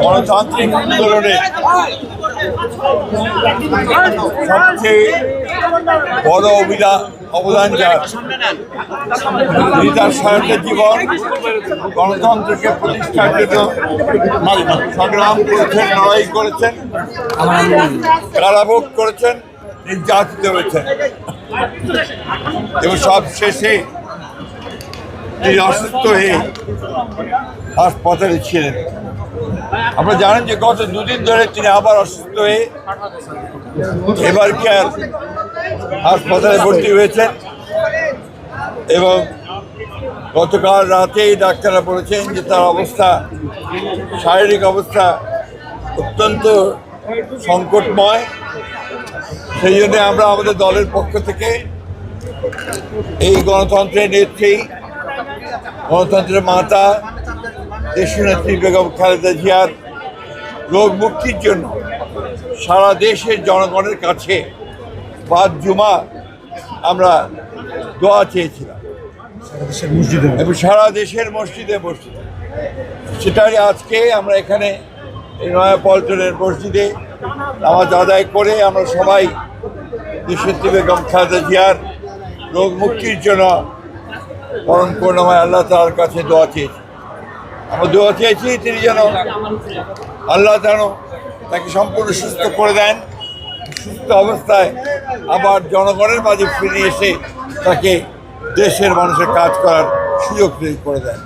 গণতান্ত্রিক আন্দোলনে সবচেয়ে বড় অবদান যার, তিনি তার সারাটা জীবন গণতন্ত্রকে প্রতিষ্ঠার জন্য সংগ্রাম করেছেন, লড়াই করেছেন, কারাভোগ করেছেন, নির্যাতিত হয়েছেন এবং সব শেষে তিনি অসুস্থ হয়ে হাসপাতালে ছিলেন। আপনারা জানেন যে গত দুদিন ধরে তিনি আবার অসুস্থ হয়ে এবার কেয়ার হাসপাতালে ভর্তি হয়েছেন এবং গতকাল রাতেই ডাক্তাররা বলেছেন যে তার অবস্থা, শারীরিক অবস্থা অত্যন্ত সংকটময়। সেই জন্য আমরা আমাদের দলের পক্ষ থেকে এই গণতন্ত্রের নেত্রী, গণতন্ত্রের মাতা দেশনেত্রী বেগম খালেদা জিয়ার রোগ মুক্তির জন্য সারা দেশের জনগণের কাছে বাদ জুমা আমরা দোয়া চেয়েছিলাম এবং সারা দেশের মসজিদে সেটাই আজকে আমরা এখানে এই নয়াপল্টনের মসজিদে নামাজ আদায় করে আমরা সবাই দেশনেত্রী বেগম খালেদা জিয়ার রোগ মুক্তির জন্য পরম করুণাময় আল্লাহ তাআলার কাছে দোয়া চেয়েছি। আমরা দোয়া চেয়েছি তিনি যেন আল্লাহ তাকে সম্পূর্ণ সুস্থ করে দেন, সুস্থ অবস্থায় আবার জনগণের মাঝে ফিরে এসে তাকে দেশের মানুষের কাজ করার সুযোগ তৈরি করে দেন।